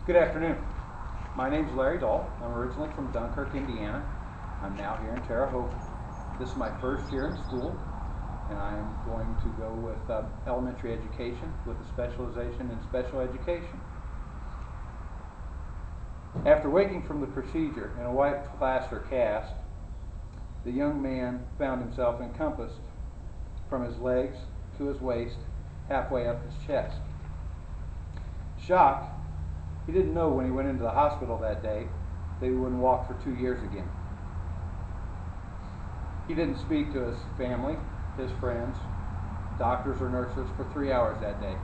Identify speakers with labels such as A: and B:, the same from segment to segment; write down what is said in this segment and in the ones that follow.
A: Good afternoon. My name is Larry Dahl. I'm originally from Dunkirk, Indiana. I'm now here in Terre Haute. This is my first year in school, and I am going to go with elementary education with a specialization in special education. After waking from the procedure in a white plaster cast, the young man found himself encompassed from his legs to his waist, halfway up his chest. Shocked, he didn't know when he went into the hospital that day that he wouldn't walk for 2 years again. He didn't speak to his family, his friends, doctors or nurses for 3 hours that day.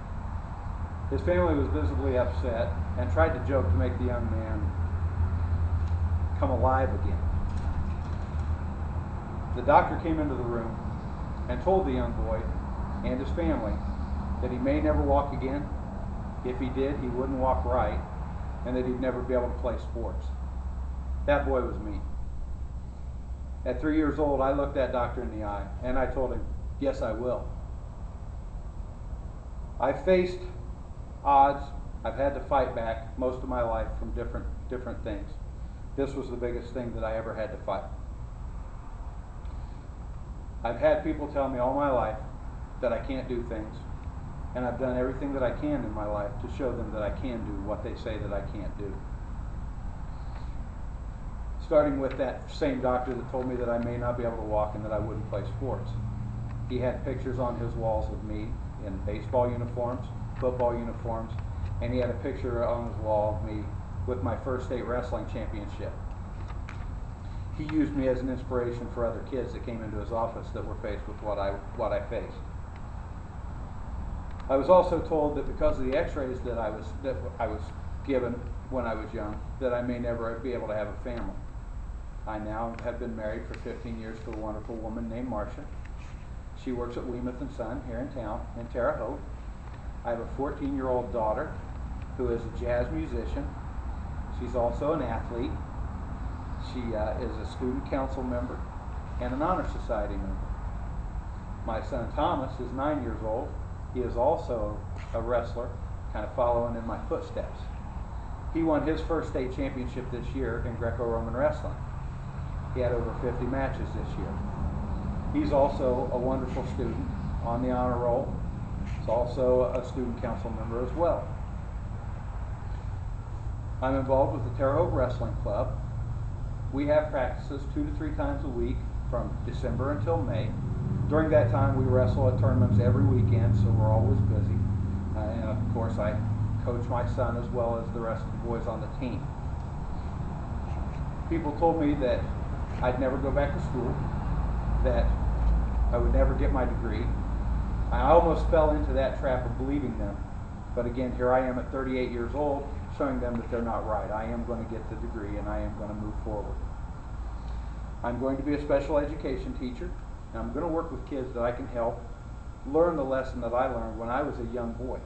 A: His family was visibly upset and tried to joke to make the young man come alive again. The doctor came into the room and told the young boy and his family that he may never walk again. If he did, he wouldn't walk right, and that he'd never be able to play sports. That boy was me. At 3 years old, I looked that doctor in the eye, and I told him, yes, I will. I've faced odds. I've had to fight back most of my life from different things. This was the biggest thing that I ever had to fight. I've had people tell me all my life that I can't do things, and I've done everything that I can in my life to show them that I can do what they say that I can't do. Starting with that same doctor that told me that I may not be able to walk and that I wouldn't play sports. He had pictures on his walls of me in baseball uniforms, football uniforms, and he had a picture on his wall of me with my first state wrestling championship. He used me as an inspiration for other kids that came into his office that were faced with what I faced. I was also told that because of the x-rays that I was given when I was young, that I may never be able to have a family. I now have been married for 15 years to a wonderful woman named Marcia. She works at Weymouth & Son here in town, in Terre Haute. I have a 14-year-old daughter who is a jazz musician. She's also an athlete. She is a student council member and an honor society member. My son Thomas is 9 years old. He is also a wrestler, kind of following in my footsteps. He won his first state championship this year in Greco-Roman wrestling. He had over 50 matches this year. He's also a wonderful student on the honor roll. He's also a student council member as well. I'm involved with the Terre Haute Wrestling Club. We have practices 2 to 3 times a week from December until May. During that time, we wrestle at tournaments every weekend, so we're always busy. And of course, I coach my son as well as the rest of the boys on the team. People told me that I'd never go back to school, that I would never get my degree. I almost fell into that trap of believing them. But again, here I am at 38 years old, showing them that they're not right. I am going to get the degree, and I am going to move forward. I'm going to be a special education teacher. And I'm going to work with kids that I can help learn the lesson that I learned when I was a young boy.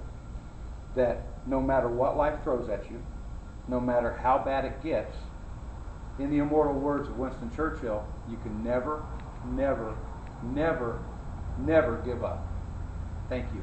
A: That no matter what life throws at you, no matter how bad it gets, in the immortal words of Winston Churchill, you can never, never, never, never give up. Thank you.